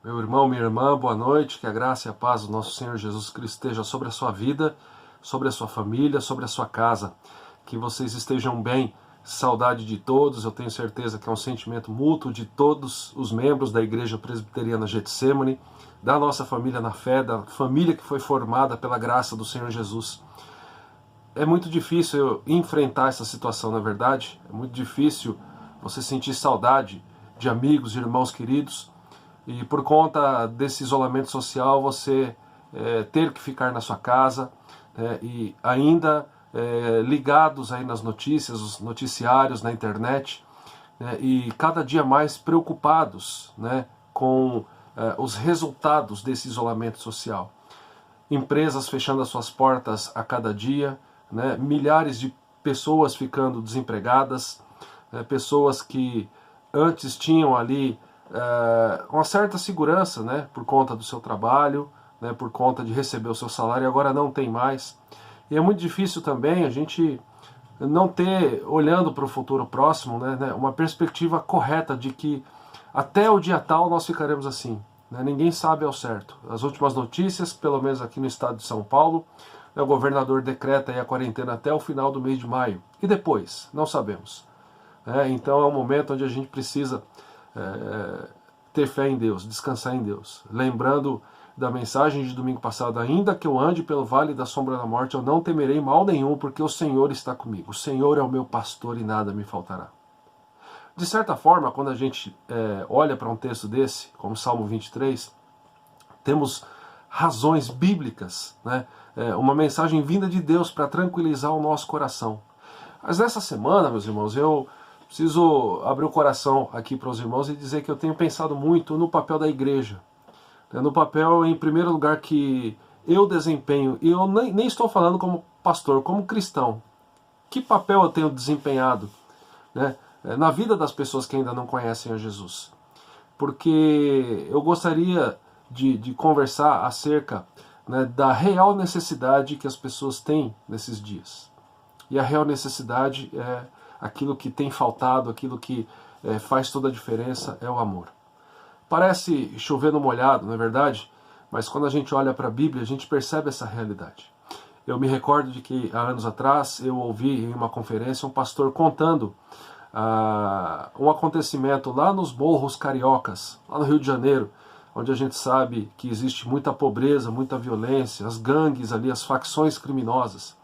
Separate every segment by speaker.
Speaker 1: Meu irmão, minha irmã, boa noite, que a graça e a paz do nosso Senhor Jesus Cristo esteja sobre a sua vida, sobre a sua família, sobre a sua casa. Que vocês estejam bem, saudade de todos, eu tenho certeza que é um sentimento mútuo de todos os membros da Igreja Presbiteriana Getsemane, da nossa família na fé, da família que foi formada pela graça do Senhor Jesus. É muito difícil enfrentar essa situação, na verdade, é muito difícil você sentir saudade de amigos, de irmãos queridos, e por conta desse isolamento social você ter que ficar na sua casa, e ainda ligados aí nas notícias, os noticiários na internet, e cada dia mais preocupados, com os resultados desse isolamento social. Empresas fechando as suas portas a cada dia, milhares de pessoas ficando desempregadas, pessoas que antes tinham ali uma certa segurança, por conta do seu trabalho, por conta de receber o seu salário, e agora não tem mais. E é muito difícil também a gente não ter, olhando para o futuro próximo, uma perspectiva correta de que até o dia tal nós ficaremos assim. Ninguém sabe ao certo. As últimas notícias, pelo menos aqui no estado de São Paulo, o governador decreta aí a quarentena até o final do mês de maio. E depois? Não sabemos. Então é um momento onde a gente precisa ter fé em Deus, descansar em Deus. Lembrando da mensagem de domingo passado: ainda que eu ande pelo vale da sombra da morte, eu não temerei mal nenhum, porque o Senhor está comigo. O Senhor é o meu pastor e nada me faltará. De certa forma, quando a gente olha para um texto desse, como Salmo 23, temos razões bíblicas, uma mensagem vinda de Deus para tranquilizar o nosso coração. Mas nessa semana, meus irmãos, eu preciso abrir o coração aqui para os irmãos e dizer que eu tenho pensado muito no papel da igreja. No papel, em primeiro lugar, que eu desempenho, e eu nem estou falando como pastor, como cristão. Que papel eu tenho desempenhado na vida das pessoas que ainda não conhecem a Jesus? Porque eu gostaria de conversar acerca da real necessidade que as pessoas têm nesses dias. E a real necessidade é aquilo que tem faltado, aquilo que faz toda a diferença, é o amor. Parece chover no molhado, não é verdade? Mas quando a gente olha para a Bíblia, a gente percebe essa realidade. Eu me recordo de que há anos atrás eu ouvi em uma conferência um pastor contando um acontecimento lá nos morros cariocas, lá no Rio de Janeiro, onde a gente sabe que existe muita pobreza, muita violência, as gangues ali, as facções criminosas.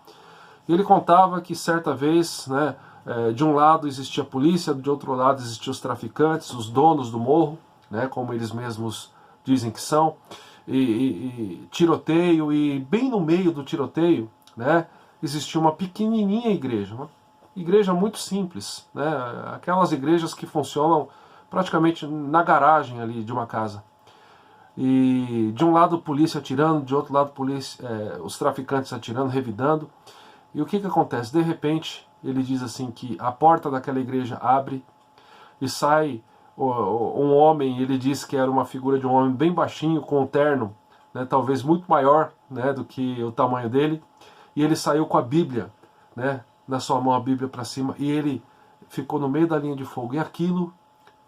Speaker 1: E ele contava que certa vez, de um lado existia a polícia, de outro lado existiam os traficantes, os donos do morro, como eles mesmos dizem que são, e tiroteio, e bem no meio do tiroteio existia uma pequenininha igreja, uma igreja muito simples, aquelas igrejas que funcionam praticamente na garagem ali de uma casa. E de um lado polícia atirando, de outro lado os traficantes atirando, revidando. E o que acontece? De repente, ele diz assim que a porta daquela igreja abre e sai um homem. Ele diz que era uma figura de um homem bem baixinho, com um terno, talvez muito maior do que o tamanho dele. E ele saiu com a Bíblia, na sua mão, a Bíblia para cima, e ele ficou no meio da linha de fogo. E aquilo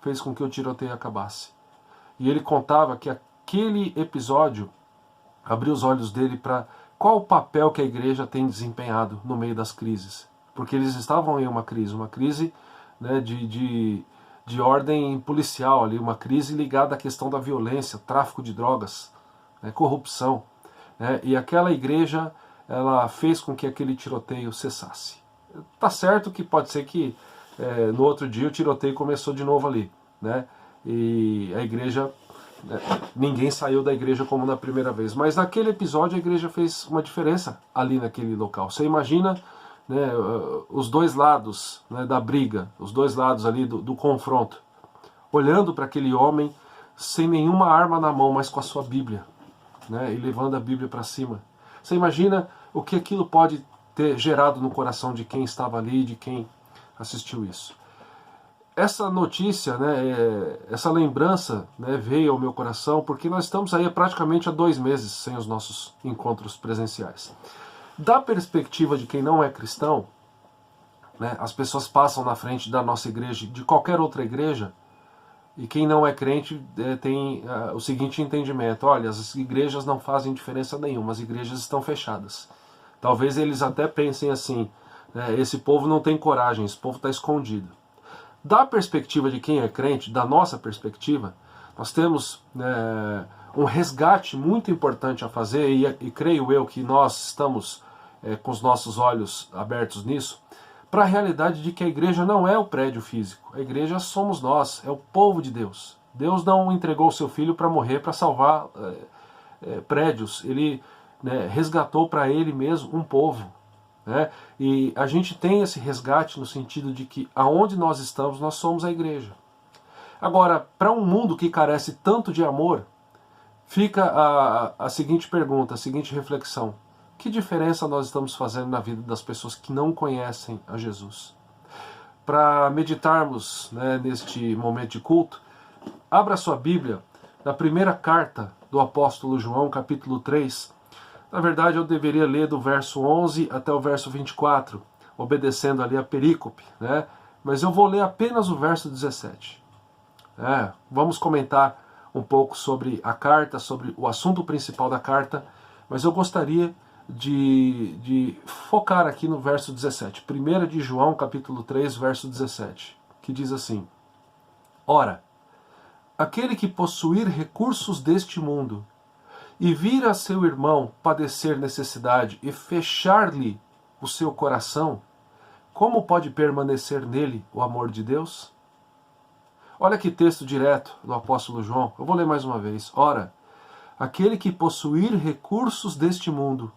Speaker 1: fez com que o tiroteio acabasse. E ele contava que aquele episódio abriu os olhos dele para qual o papel que a igreja tem desempenhado no meio das crises. Porque eles estavam em uma crise de ordem policial, ali, uma crise ligada à questão da violência, tráfico de drogas, corrupção. E aquela igreja, ela fez com que aquele tiroteio cessasse. Tá certo que pode ser que no outro dia o tiroteio começou de novo ali, e a igreja, ninguém saiu da igreja como na primeira vez, mas naquele episódio a igreja fez uma diferença ali naquele local. Você imagina os dois lados da briga, os dois lados ali do confronto, olhando para aquele homem sem nenhuma arma na mão, mas com a sua Bíblia, e levando a Bíblia para cima. Você imagina o que aquilo pode ter gerado no coração de quem estava ali, de quem assistiu isso. Essa notícia, essa lembrança veio ao meu coração porque nós estamos aí praticamente há 2 meses sem os nossos encontros presenciais. Da perspectiva de quem não é cristão, as pessoas passam na frente da nossa igreja, de qualquer outra igreja, E quem não é crente tem o seguinte entendimento: olha, as igrejas não fazem diferença nenhuma, as igrejas estão fechadas. Talvez eles até pensem assim, esse povo não tem coragem, esse povo está escondido. Da perspectiva de quem é crente, da nossa perspectiva, nós temos um resgate muito importante a fazer, e creio eu que nós estamos com os nossos olhos abertos nisso, para a realidade de que a igreja não é o prédio físico. A igreja somos nós, é o povo de Deus. Deus não entregou o seu filho para morrer, para salvar prédios. Ele resgatou para ele mesmo um povo. E a gente tem esse resgate no sentido de que aonde nós estamos, nós somos a igreja. Agora, para um mundo que carece tanto de amor, fica a seguinte pergunta, a seguinte reflexão: que diferença nós estamos fazendo na vida das pessoas que não conhecem a Jesus? Para meditarmos neste momento de culto, abra sua Bíblia na primeira carta do apóstolo João, capítulo 3. Na verdade, eu deveria ler do verso 11 até o verso 24, obedecendo ali a perícope, mas eu vou ler apenas o verso 17. Vamos comentar um pouco sobre a carta, sobre o assunto principal da carta, mas eu gostaria de focar aqui no verso 17. 1 de João, capítulo 3, verso 17, que diz assim: Ora, aquele que possuir recursos deste mundo e vir a seu irmão padecer necessidade e fechar-lhe o seu coração, como pode permanecer nele o amor de Deus? Olha que texto direto do apóstolo João. Eu vou ler mais uma vez. Ora, aquele que possuir recursos deste mundo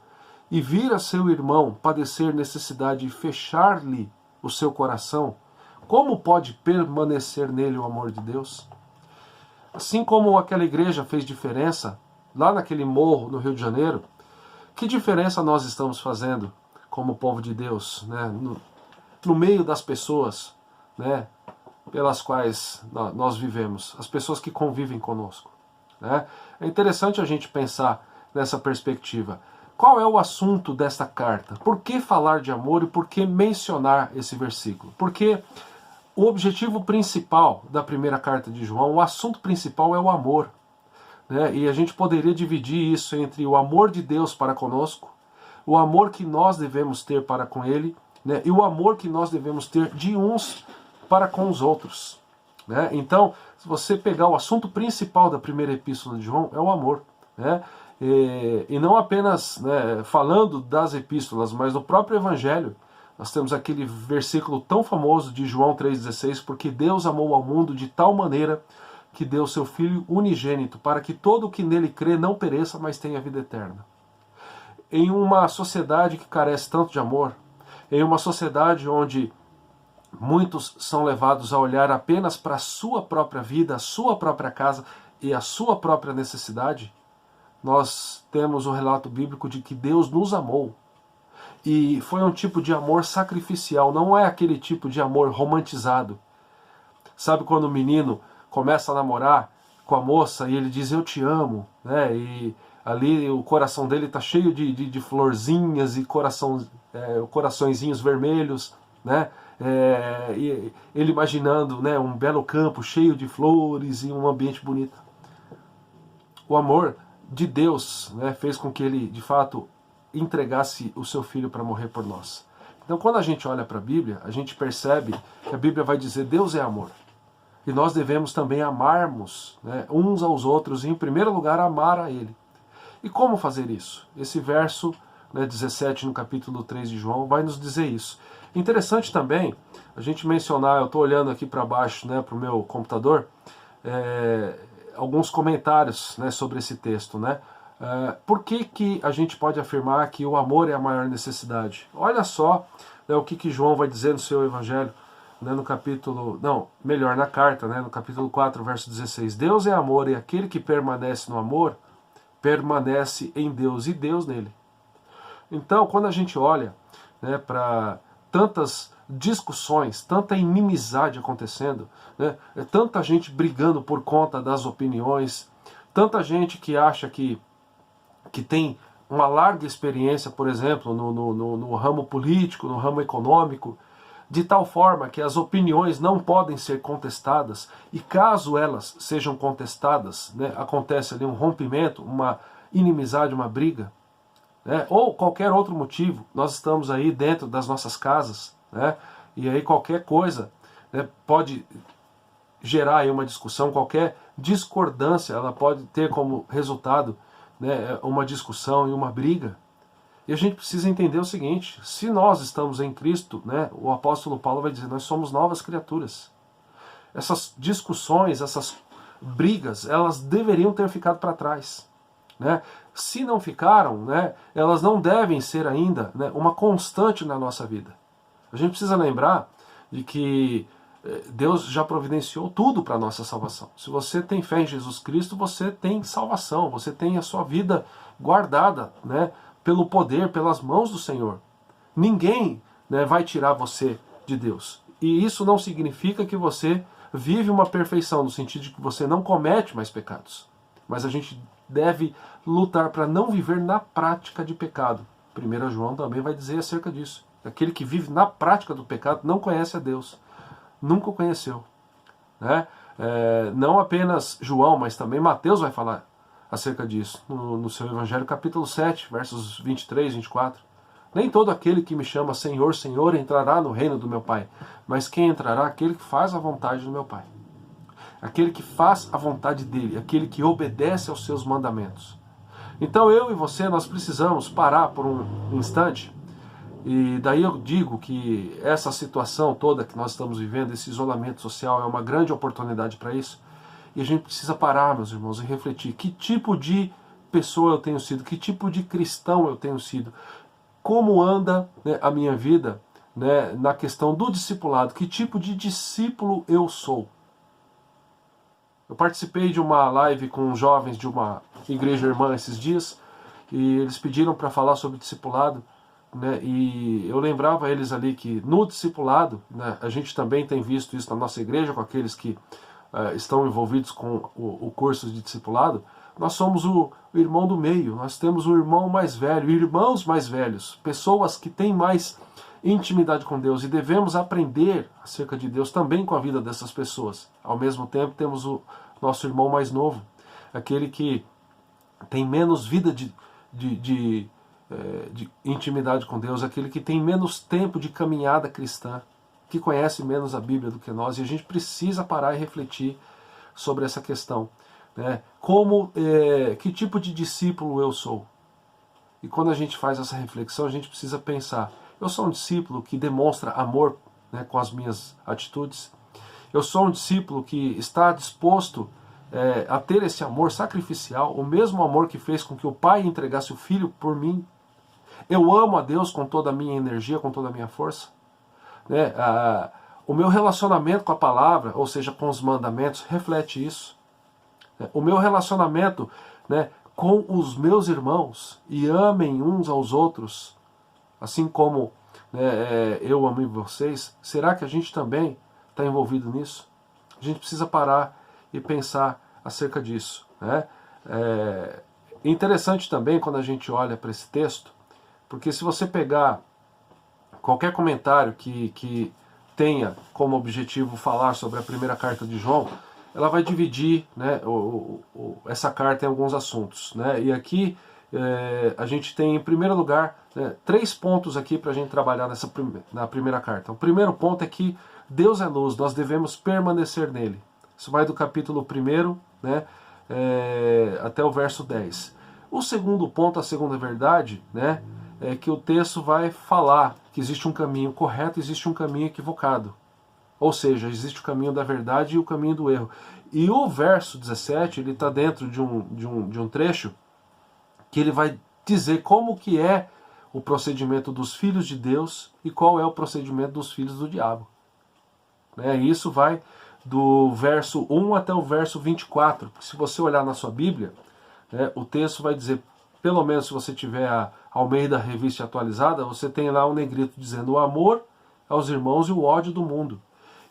Speaker 1: e vir a seu irmão padecer necessidade e fechar-lhe o seu coração, como pode permanecer nele o amor de Deus? Assim como aquela igreja fez diferença lá naquele morro no Rio de Janeiro, que diferença nós estamos fazendo como povo de Deus, no meio das pessoas pelas quais nós vivemos, as pessoas que convivem conosco. É interessante a gente pensar nessa perspectiva. Qual é o assunto desta carta? Por que falar de amor e por que mencionar esse versículo? Porque o objetivo principal da primeira carta de João, o assunto principal é o amor. E a gente poderia dividir isso entre o amor de Deus para conosco, o amor que nós devemos ter para com Ele, e o amor que nós devemos ter de uns para com os outros. Então, se você pegar o assunto principal da primeira epístola de João, é o amor. E não apenas falando das epístolas, mas no próprio Evangelho. Nós temos aquele versículo tão famoso de João 3,16, porque Deus amou ao mundo de tal maneira que deu seu Filho unigênito, para que todo o que nele crê não pereça, mas tenha vida eterna. Em uma sociedade que carece tanto de amor, em uma sociedade onde muitos são levados a olhar apenas para a sua própria vida, a sua própria casa e a sua própria necessidade, nós temos o relato bíblico de que Deus nos amou. E foi um tipo de amor sacrificial, não é aquele tipo de amor romantizado. Sabe quando o menino começa a namorar com a moça e ele diz eu te amo, e ali o coração dele está cheio de florzinhas e coraçõezinhos vermelhos, e ele imaginando um belo campo cheio de flores e um ambiente bonito. O amor de Deus fez com que ele de fato entregasse o seu filho para morrer por nós. Então quando a gente olha para a Bíblia, a gente percebe que a Bíblia vai dizer Deus é amor. E nós devemos também amarmos uns aos outros e, em primeiro lugar, amar a Ele. E como fazer isso? Esse verso 17 no capítulo 3 de João vai nos dizer isso. Interessante também a gente mencionar, eu estou olhando aqui para baixo para o meu computador, alguns comentários sobre esse texto. Por que a gente pode afirmar que o amor é a maior necessidade? Olha só o que João vai dizer no seu Evangelho. No capítulo, na carta, no capítulo 4, verso 16. Deus é amor e aquele que permanece no amor, permanece em Deus e Deus nele. Então, quando a gente olha para tantas discussões, tanta inimizade acontecendo, tanta gente brigando por conta das opiniões, tanta gente que acha que tem uma larga experiência, por exemplo, no ramo político, no ramo econômico, de tal forma que as opiniões não podem ser contestadas, e caso elas sejam contestadas, né, acontece ali um rompimento, uma inimizade, uma briga, né, ou qualquer outro motivo, nós estamos aí dentro das nossas casas, né, e aí qualquer coisa, né, pode gerar aí uma discussão, qualquer discordância, ela pode ter como resultado, né, uma discussão e uma briga. E a gente precisa entender o seguinte: se nós estamos em Cristo, né, o apóstolo Paulo vai dizer, nós somos novas criaturas. Essas discussões, essas brigas, elas deveriam ter ficado para trás, né? Se não ficaram, né, elas não devem ser ainda, né, uma constante na nossa vida. A gente precisa lembrar de que Deus já providenciou tudo para a nossa salvação. Se você tem fé em Jesus Cristo, você tem salvação, você tem a sua vida guardada, né, pelo poder, pelas mãos do Senhor. Ninguém, né, vai tirar você de Deus. E isso não significa que você vive uma perfeição, no sentido de que você não comete mais pecados. Mas a gente deve lutar para não viver na prática de pecado. 1 João também vai dizer acerca disso. Aquele que vive na prática do pecado não conhece a Deus. Nunca o conheceu. Né? Não apenas João, mas também Mateus vai falar acerca disso, no seu Evangelho, capítulo 7, versos 23, 24. Nem todo aquele que me chama Senhor, Senhor entrará no reino do meu Pai, mas quem entrará? Aquele que faz a vontade do meu Pai. Aquele que faz a vontade dele, aquele que obedece aos seus mandamentos. Então eu e você, nós precisamos parar por um instante, e daí eu digo que essa situação toda que nós estamos vivendo, esse isolamento social, é uma grande oportunidade para isso. E a gente precisa parar, meus irmãos, e refletir: que tipo de pessoa eu tenho sido, que tipo de cristão eu tenho sido, como anda, né, a minha vida, né, na questão do discipulado, que tipo de discípulo eu sou. Eu participei de uma live com jovens de uma igreja irmã esses dias, e eles pediram para falar sobre discipulado, né, e eu lembrava a eles ali que no discipulado, né, a gente também tem visto isso na nossa igreja, com aqueles que estão envolvidos com o curso de discipulado. Nós somos o irmão do meio, nós temos o irmão mais velho, irmãos mais velhos, pessoas que têm mais intimidade com Deus, e devemos aprender acerca de Deus também com a vida dessas pessoas. Ao mesmo tempo temos o nosso irmão mais novo, aquele que tem menos vida de intimidade com Deus, aquele que tem menos tempo de caminhada cristã, que conhece menos a Bíblia do que nós, e a gente precisa parar e refletir sobre essa questão, né? Que tipo de discípulo eu sou? E quando a gente faz essa reflexão, a gente precisa pensar: eu sou um discípulo que demonstra amor, né, com as minhas atitudes? Eu sou um discípulo que está disposto a ter esse amor sacrificial, o mesmo amor que fez com que o Pai entregasse o Filho por mim? Eu amo a Deus com toda a minha energia, com toda a minha força? Né? O meu relacionamento com a palavra, ou seja, com os mandamentos, reflete isso. O meu relacionamento, né, com os meus irmãos, e amem uns aos outros, assim como, né, eu amo vocês, será que a gente também está envolvido nisso? A gente precisa parar e pensar acerca disso. Né? É interessante também quando a gente olha para esse texto, porque se você pegar qualquer comentário que tenha como objetivo falar sobre a primeira carta de João, ela vai dividir, né, essa carta em alguns assuntos. Né? E aqui a gente tem, em primeiro lugar, né, 3 pontos aqui para a gente trabalhar na primeira carta. O primeiro ponto é que Deus é luz, nós devemos permanecer nele. Isso vai do capítulo 1, né, até o verso 10. O segundo ponto, a segunda verdade, né, é que o texto vai falar que existe um caminho correto, existe um caminho equivocado. Ou seja, existe o caminho da verdade e o caminho do erro. E o verso 17, ele está dentro de um trecho que ele vai dizer como que é o procedimento dos filhos de Deus e qual é o procedimento dos filhos do diabo. Isso vai do verso 1 até o verso 24. Se você olhar na sua Bíblia, o texto vai dizer, pelo menos se você tiver a Almeida Revista Atualizada, você tem lá um negrito dizendo: o amor aos irmãos e o ódio do mundo.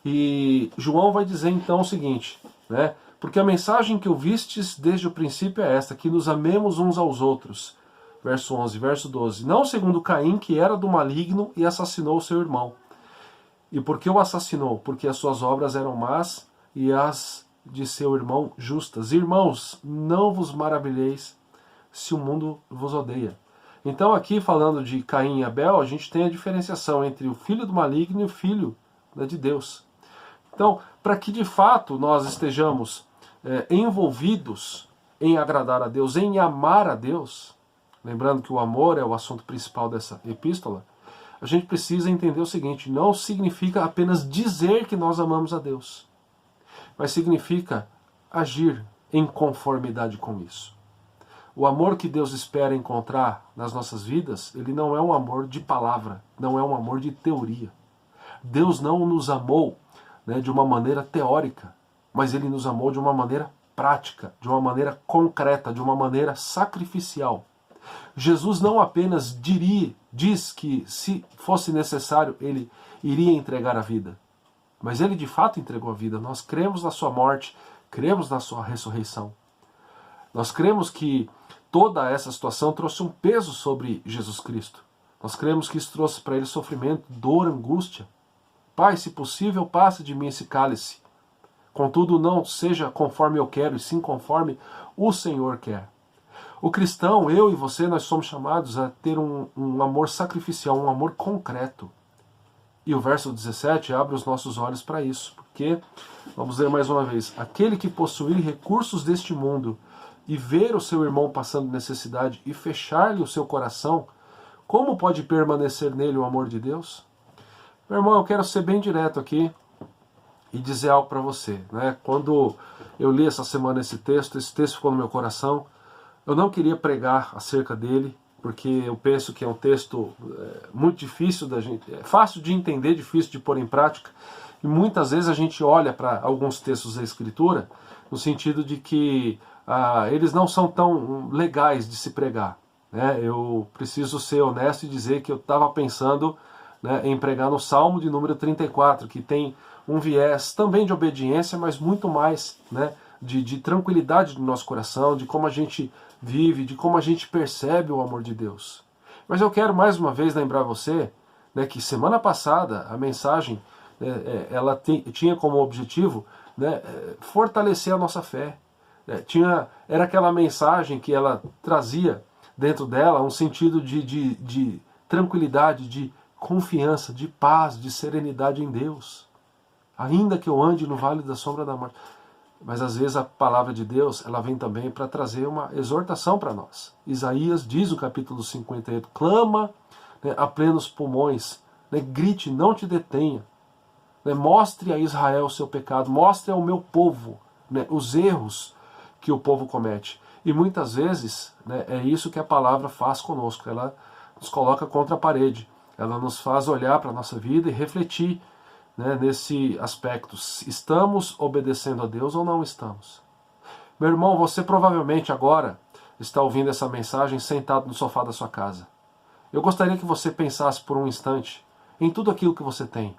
Speaker 1: E João vai dizer então o seguinte, né? Porque a mensagem que ouvistes desde o princípio é esta, que nos amemos uns aos outros. Verso 11, verso 12. Não segundo Caim, que era do maligno e assassinou o seu irmão. E por que o assassinou? Porque as suas obras eram más e as de seu irmão justas. Irmãos, não vos maravilheis se o mundo vos odeia. Então aqui falando de Caim e Abel, a gente tem a diferenciação entre o filho do maligno e o filho, né, de Deus. Então, para que de fato nós estejamos envolvidos em agradar a Deus, em amar a Deus, lembrando que o amor é o assunto principal dessa epístola, a gente precisa entender o seguinte: não significa apenas dizer que nós amamos a Deus, mas significa agir em conformidade com isso. O amor que Deus espera encontrar nas nossas vidas, ele não é um amor de palavra, não é um amor de teoria. Deus não nos amou, né, de uma maneira teórica, mas ele nos amou de uma maneira prática, de uma maneira concreta, de uma maneira sacrificial. Jesus não apenas diz que se fosse necessário ele iria entregar a vida, mas ele de fato entregou a vida. Nós cremos na sua morte, cremos na sua ressurreição. Nós cremos que toda essa situação trouxe um peso sobre Jesus Cristo. Nós cremos que isso trouxe para ele sofrimento, dor, angústia. Pai, se possível, passe de mim esse cálice. Contudo, não seja conforme eu quero, e sim conforme o Senhor quer. O cristão, eu e você, nós somos chamados a ter um amor sacrificial, um amor concreto. E o verso 17 abre os nossos olhos para isso. Porque, vamos ler mais uma vez, aquele que possuir recursos deste mundo e ver o seu irmão passando necessidade e fechar-lhe o seu coração, como pode permanecer nele o amor de Deus? Meu irmão, eu quero ser bem direto aqui e dizer algo para você, né? Quando eu li essa semana esse texto ficou no meu coração. Eu não queria pregar acerca dele, porque eu penso que é um texto muito difícil da gente, é fácil de entender, difícil de pôr em prática, e muitas vezes a gente olha para alguns textos da Escritura no sentido de que eles não são tão legais de se pregar, né? Eu preciso ser honesto e dizer que eu estava pensando, né, em pregar no Salmo de número 34, que tem um viés também de obediência, mas muito mais, né, de tranquilidade do nosso coração, de como a gente vive, de como a gente percebe o amor de Deus. Mas eu quero mais uma vez lembrar você, né, que semana passada a mensagem ela tinha como objetivo, né, fortalecer a nossa fé. Era aquela mensagem que ela trazia dentro dela um sentido de tranquilidade, de confiança, de paz, de serenidade em Deus. Ainda que eu ande no vale da sombra da morte. Mas às vezes a palavra de Deus ela vem também para trazer uma exortação para nós. Isaías diz no capítulo 58, clama, né, a plenos pulmões, né, grite, não te detenha. Né, mostre a Israel o seu pecado, mostre ao meu povo, né, os erros que o povo comete. E muitas vezes, né, é isso que a palavra faz conosco. Ela nos coloca contra a parede. Ela nos faz olhar para a nossa vida e refletir, né, nesse aspecto. Estamos obedecendo a Deus ou não estamos? Meu irmão, você provavelmente agora está ouvindo essa mensagem sentado no sofá da sua casa. Eu gostaria que você pensasse por um instante em tudo aquilo que você tem.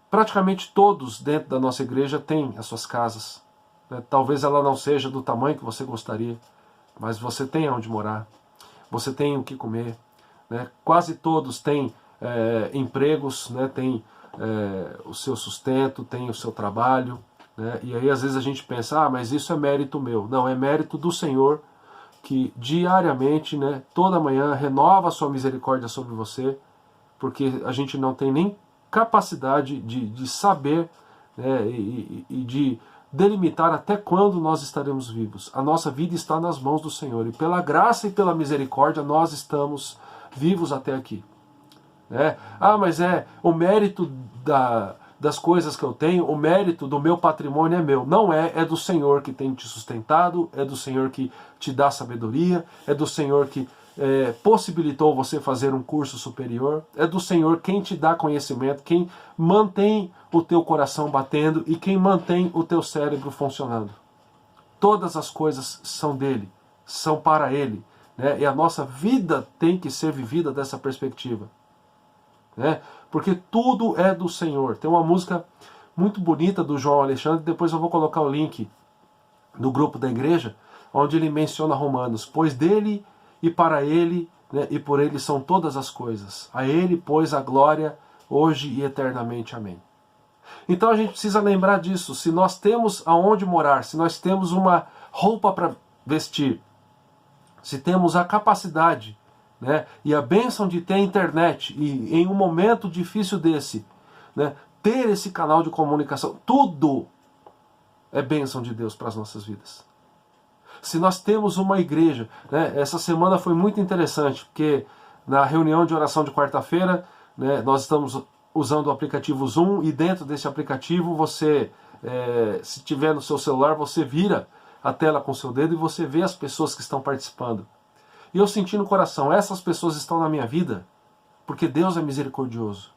Speaker 1: Praticamente todos dentro da nossa igreja têm as suas casas. Né? Talvez ela não seja do tamanho que você gostaria, mas você tem onde morar. Você tem o que comer. Né? Quase todos têm empregos, né? Têm o seu sustento, tem o seu trabalho, né? E aí às vezes a gente pensa, mas isso é mérito meu. Não, é mérito do Senhor, que diariamente, né, toda manhã renova a sua misericórdia sobre você, porque a gente não tem nem capacidade de saber, né, e de delimitar até quando nós estaremos vivos. A nossa vida está nas mãos do Senhor, e pela graça e pela misericórdia nós estamos vivos até aqui. Mas o mérito das coisas que eu tenho, o mérito do meu patrimônio é meu. Não é do Senhor que tem te sustentado, é do Senhor que te dá sabedoria, é do Senhor que possibilitou você fazer um curso superior, é do Senhor quem te dá conhecimento, quem mantém o teu coração batendo e quem mantém o teu cérebro funcionando. Todas as coisas são dele, são para ele, né? E a nossa vida tem que ser vivida dessa perspectiva. Porque tudo é do Senhor. Tem uma música muito bonita do João Alexandre, depois eu vou colocar o link no grupo da igreja, onde ele menciona Romanos, pois dele e para ele, né, e por ele são todas as coisas. A ele, pois, a glória hoje e eternamente. Amém. Então a gente precisa lembrar disso. Se nós temos aonde morar, se nós temos uma roupa para vestir, se temos a capacidade, né, e a bênção de ter a internet, e em um momento difícil desse, né, ter esse canal de comunicação, tudo é bênção de Deus para as nossas vidas. Se nós temos uma igreja, né, essa semana foi muito interessante, porque na reunião de oração de quarta-feira, né, nós estamos usando o aplicativo Zoom, e dentro desse aplicativo você, se tiver no seu celular, você vira a tela com o seu dedo e você vê as pessoas que estão participando. E eu senti no coração, essas pessoas estão na minha vida porque Deus é misericordioso.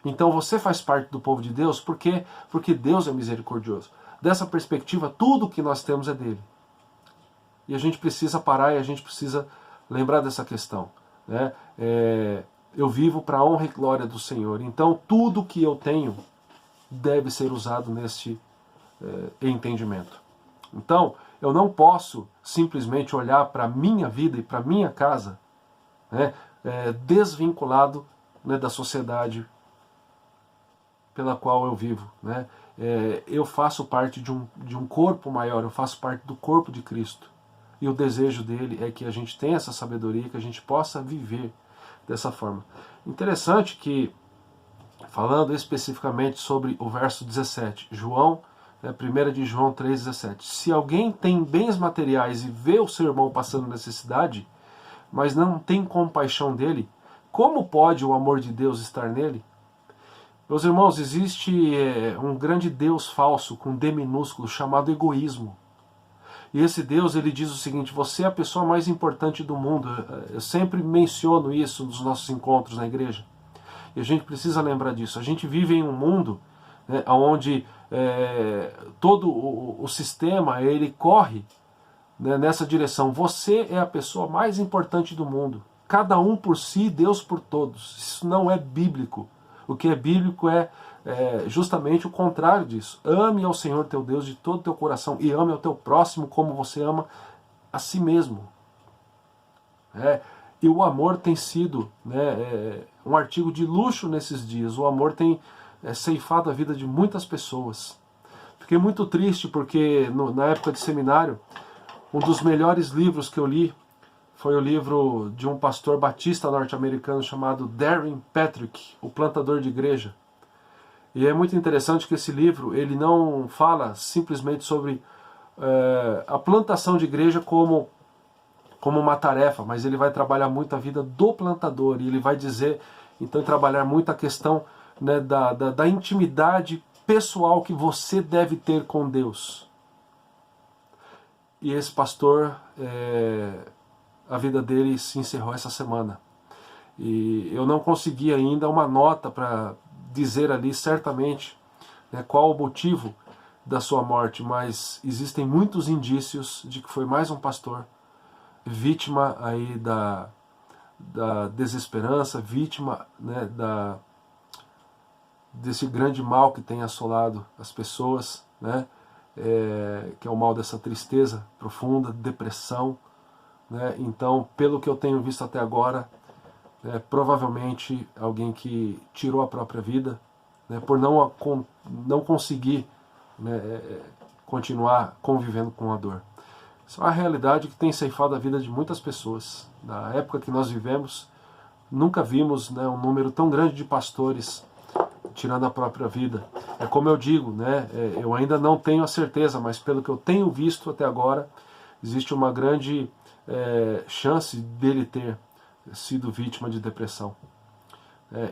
Speaker 1: Então você faz parte do povo de Deus porque Deus é misericordioso. Dessa perspectiva, tudo que nós temos é dele. E a gente precisa parar e a gente precisa lembrar dessa questão, né? Eu vivo para a honra e glória do Senhor. Então tudo que eu tenho deve ser usado neste entendimento. Então eu não posso simplesmente olhar para a minha vida e para a minha casa, né, desvinculado, né, da sociedade pela qual eu vivo, né? Eu faço parte de um corpo maior, eu faço parte do corpo de Cristo. E o desejo dele é que a gente tenha essa sabedoria, que a gente possa viver dessa forma. Interessante que, falando especificamente sobre o verso 17, João, 1 de João 3,17, se alguém tem bens materiais e vê o seu irmão passando necessidade, mas não tem compaixão dele, como pode o amor de Deus estar nele? Meus irmãos, existe um grande Deus falso com D minúsculo chamado egoísmo. E esse Deus, ele diz o seguinte: você é a pessoa mais importante do mundo. Eu sempre menciono isso nos nossos encontros na igreja. E a gente precisa lembrar disso. A gente vive em um mundo, né, onde todo o sistema ele corre, né, nessa direção. Você é a pessoa mais importante do mundo. Cada um por si, Deus por todos. Isso não é bíblico. O que é bíblico é justamente o contrário disso. Ame ao Senhor teu Deus de todo o teu coração e ame ao teu próximo como você ama a si mesmo. E o amor tem sido, né, um artigo de luxo nesses dias. O amor tem ceifado a vida de muitas pessoas. Fiquei muito triste porque na época de seminário, um dos melhores livros que eu li foi o livro de um pastor batista norte-americano chamado Darren Patrick, O Plantador de Igreja. E é muito interessante que esse livro ele não fala simplesmente sobre a plantação de igreja como uma tarefa, mas ele vai trabalhar muito a vida do plantador, e ele vai dizer, então, trabalhar muito a questão, né, da intimidade pessoal que você deve ter com Deus. E esse pastor, a vida dele se encerrou essa semana. E eu não consegui ainda uma nota para dizer ali certamente, né, qual o motivo da sua morte, mas existem muitos indícios de que foi mais um pastor vítima aí da desesperança, vítima, né, desse grande mal que tem assolado as pessoas, né, que é o mal dessa tristeza profunda, depressão, né? Então, pelo que eu tenho visto até agora, provavelmente alguém que tirou a própria vida, né, por não conseguir, né, continuar convivendo com a dor. Isso é uma realidade que tem ceifado a vida de muitas pessoas. Na época que nós vivemos, nunca vimos, né, um número tão grande de pastores tirando a própria vida. É como eu digo, né, eu ainda não tenho a certeza, mas pelo que eu tenho visto até agora, existe uma grande chance dele ter sido vítima de depressão.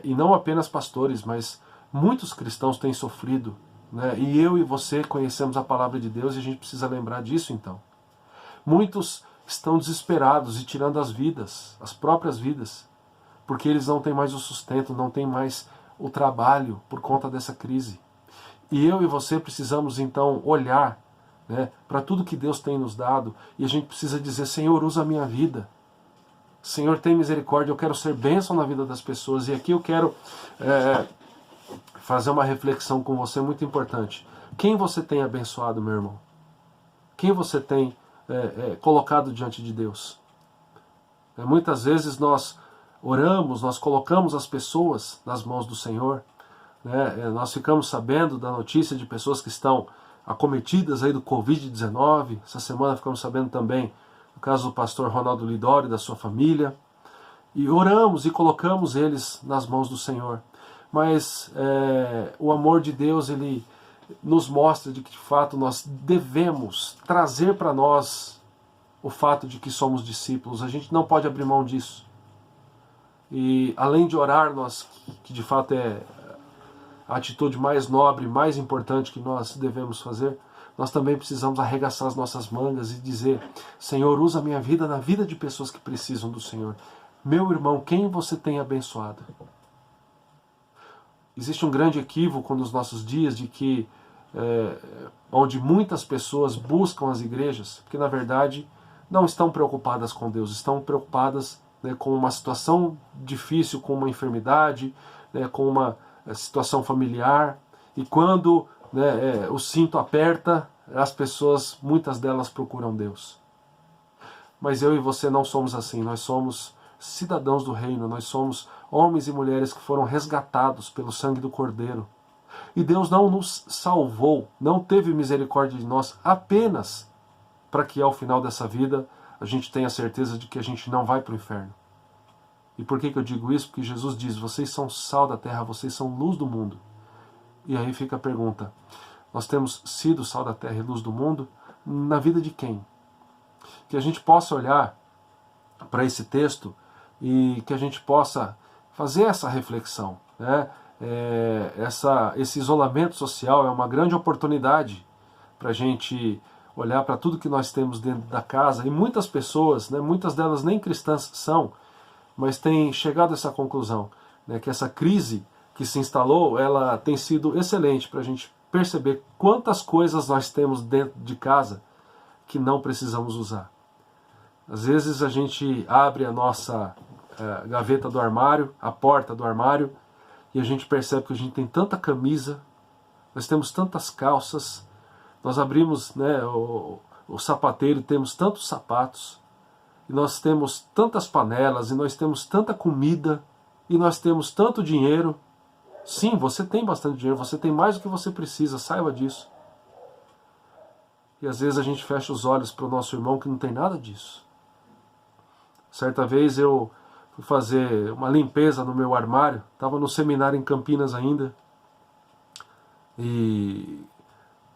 Speaker 1: E não apenas pastores, mas muitos cristãos têm sofrido, né? E eu e você conhecemos a palavra de Deus e a gente precisa lembrar disso então. Muitos estão desesperados e tirando as vidas, as próprias vidas, porque eles não têm mais o sustento, não têm mais o trabalho por conta dessa crise. E eu e você precisamos então olhar, né, para tudo que Deus tem nos dado, e a gente precisa dizer: Senhor, usa a minha vida. Senhor, tem misericórdia, eu quero ser bênção na vida das pessoas. E aqui eu quero fazer uma reflexão com você muito importante. Quem você tem abençoado, meu irmão? Quem você tem colocado diante de Deus? Muitas vezes nós oramos, nós colocamos as pessoas nas mãos do Senhor, né? Nós ficamos sabendo da notícia de pessoas que estão acometidas aí do Covid-19. Essa semana ficamos sabendo também do caso do pastor Ronaldo Lidório e da sua família. E oramos e colocamos eles nas mãos do Senhor. Mas o amor de Deus, ele nos mostra de que de fato nós devemos trazer para nós o fato de que somos discípulos. A gente não pode abrir mão disso. E além de orar, nós, que de fato é a atitude mais nobre, mais importante que nós devemos fazer, nós também precisamos arregaçar as nossas mangas e dizer: Senhor, usa a minha vida na vida de pessoas que precisam do Senhor. Meu irmão, quem você tem abençoado? Existe um grande equívoco nos nossos dias de que onde muitas pessoas buscam as igrejas, porque na verdade não estão preocupadas com Deus, estão preocupadas, né, com uma situação difícil, com uma enfermidade, né, com uma situação familiar, e quando, né, o cinto aperta, as pessoas, muitas delas procuram Deus. Mas eu e você não somos assim, nós somos cidadãos do reino, nós somos homens e mulheres que foram resgatados pelo sangue do Cordeiro. E Deus não nos salvou, não teve misericórdia de nós apenas para que ao final dessa vida a gente tenha certeza de que a gente não vai para o inferno. E por que eu digo isso? Porque Jesus diz: vocês são sal da terra, vocês são luz do mundo. E aí fica a pergunta: nós temos sido sal da terra e luz do mundo na vida de quem? Que a gente possa olhar para esse texto e que a gente possa fazer essa reflexão, né? Esse isolamento social é uma grande oportunidade para a gente olhar para tudo que nós temos dentro da casa, e muitas pessoas, né, muitas delas nem cristãs são, mas têm chegado a essa conclusão, né, que essa crise que se instalou, ela tem sido excelente para a gente perceber quantas coisas nós temos dentro de casa que não precisamos usar. Às vezes a gente abre a nossa gaveta do armário, a porta do armário, e a gente percebe que a gente tem tanta camisa, nós temos tantas calças, nós abrimos, né, o sapateiro, temos tantos sapatos, e nós temos tantas panelas, e nós temos tanta comida, e nós temos tanto dinheiro. Sim, você tem bastante dinheiro, você tem mais do que você precisa, saiba disso. E às vezes a gente fecha os olhos para o nosso irmão que não tem nada disso. Certa vez eu fui fazer uma limpeza no meu armário, estava no seminário em Campinas ainda, e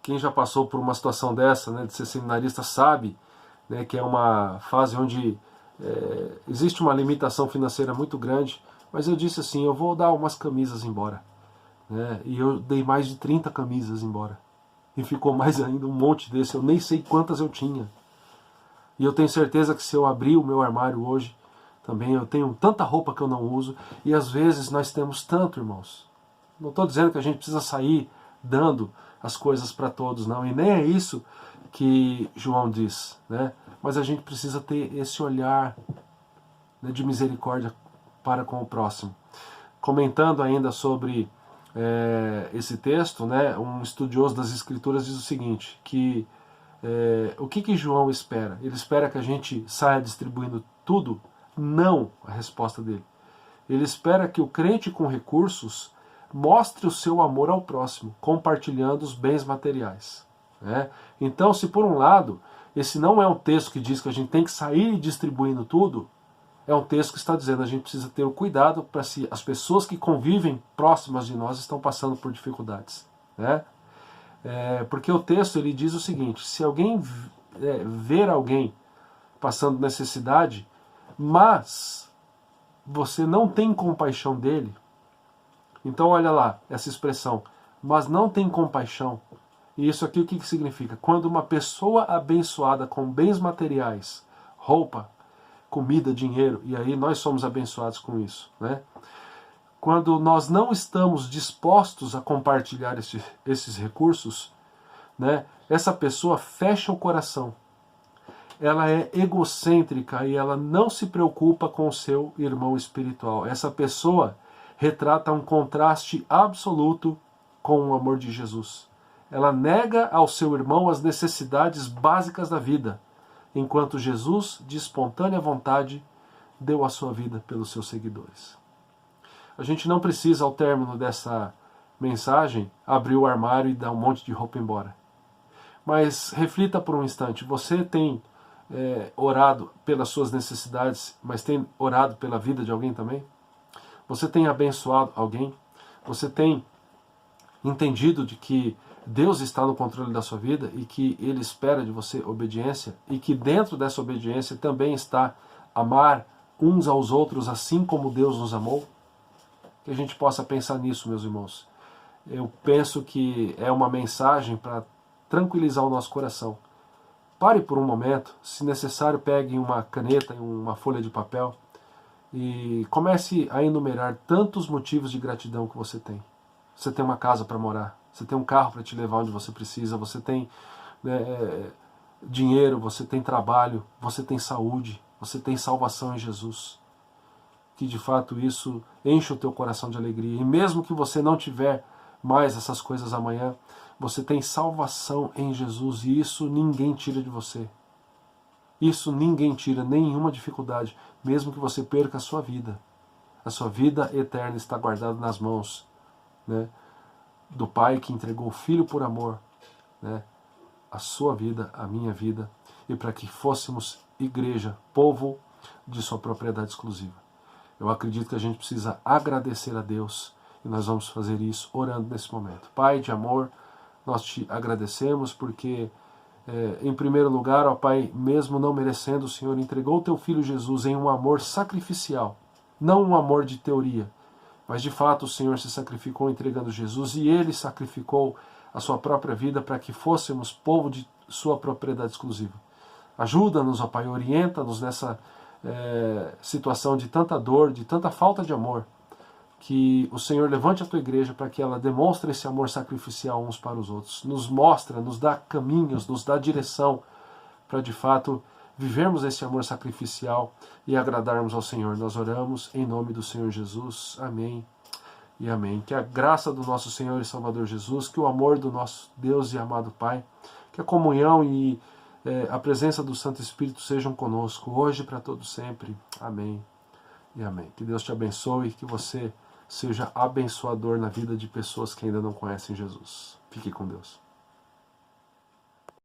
Speaker 1: quem já passou por uma situação dessa, né, de ser seminarista, sabe, né, que é uma fase onde existe uma limitação financeira muito grande, mas eu disse assim: eu vou dar umas camisas embora, né, e eu dei mais de 30 camisas embora, e ficou mais ainda um monte desse, eu nem sei quantas eu tinha. E eu tenho certeza que se eu abrir o meu armário hoje, também eu tenho tanta roupa que eu não uso. E às vezes nós temos tanto, irmãos. Não estou dizendo que a gente precisa sair dando as coisas para todos, não. E nem é isso que João diz, né? Mas a gente precisa ter esse olhar, né, de misericórdia para com o próximo. Comentando ainda sobre esse texto, né, um estudioso das Escrituras diz o seguinte, que o que João espera? Ele espera que a gente saia distribuindo tudo? Não, a resposta dele. Ele espera que o crente com recursos mostre o seu amor ao próximo, compartilhando os bens materiais, né? Então, se por um lado, esse não é um texto que diz que a gente tem que sair distribuindo tudo, é um texto que está dizendo que a gente precisa ter o cuidado para se as pessoas que convivem próximas de nós estão passando por dificuldades, né? Porque o texto ele diz o seguinte: se alguém ver alguém passando necessidade, mas você não tem compaixão dele, então olha lá essa expressão, mas não tem compaixão. E isso aqui o que significa? Quando uma pessoa abençoada com bens materiais, roupa, comida, dinheiro, e aí nós somos abençoados com isso, né? Quando nós não estamos dispostos a compartilhar esses recursos, né, essa pessoa fecha o coração. Ela é egocêntrica e ela não se preocupa com o seu irmão espiritual. Essa pessoa retrata um contraste absoluto com o amor de Jesus. Ela nega ao seu irmão as necessidades básicas da vida, enquanto Jesus, de espontânea vontade, deu a sua vida pelos seus seguidores. A gente não precisa, ao término dessa mensagem, abrir o armário e dar um monte de roupa embora. Mas reflita por um instante, você tem orado pelas suas necessidades, mas tem orado pela vida de alguém também? Você tem abençoado alguém? Você tem entendido de que Deus está no controle da sua vida e que Ele espera de você obediência e que dentro dessa obediência também está amar uns aos outros assim como Deus nos amou? Que a gente possa pensar nisso, meus irmãos. Eu penso que é uma mensagem para tranquilizar o nosso coração. Pare por um momento, se necessário pegue uma caneta e uma folha de papel e comece a enumerar tantos motivos de gratidão que você tem. Você tem uma casa para morar, você tem um carro para te levar onde você precisa, você tem dinheiro, você tem trabalho, você tem saúde, você tem salvação em Jesus. Que de fato isso enche o teu coração de alegria. E mesmo que você não tiver mais essas coisas amanhã, você tem salvação em Jesus e isso ninguém tira de você. Isso ninguém tira, nenhuma dificuldade, mesmo que você perca a sua vida. A sua vida eterna está guardada nas mãos, né, do Pai que entregou o Filho por amor, né, a sua vida, a minha vida, e para que fôssemos igreja, povo de sua propriedade exclusiva. Eu acredito que a gente precisa agradecer a Deus e nós vamos fazer isso orando nesse momento. Pai de amor, nós te agradecemos porque, em primeiro lugar, ó Pai, mesmo não merecendo, o Senhor entregou o teu Filho Jesus em um amor sacrificial, não um amor de teoria, mas de fato o Senhor se sacrificou entregando Jesus e Ele sacrificou a sua própria vida para que fôssemos povo de sua propriedade exclusiva. Ajuda-nos, ó Pai, orienta-nos nessa situação de tanta dor, de tanta falta de amor, que o Senhor levante a tua igreja para que ela demonstre esse amor sacrificial uns para os outros, nos mostra, nos dá caminhos, nos dá direção para de fato vivermos esse amor sacrificial e agradarmos ao Senhor. Nós oramos em nome do Senhor Jesus. Amém e amém. Que a graça do nosso Senhor e Salvador Jesus, que o amor do nosso Deus e amado Pai, que a comunhão e a presença do Santo Espírito sejam conosco, hoje e para todo sempre. Amém e amém. Que Deus te abençoe e que você seja abençoador na vida de pessoas que ainda não conhecem Jesus. Fique com Deus.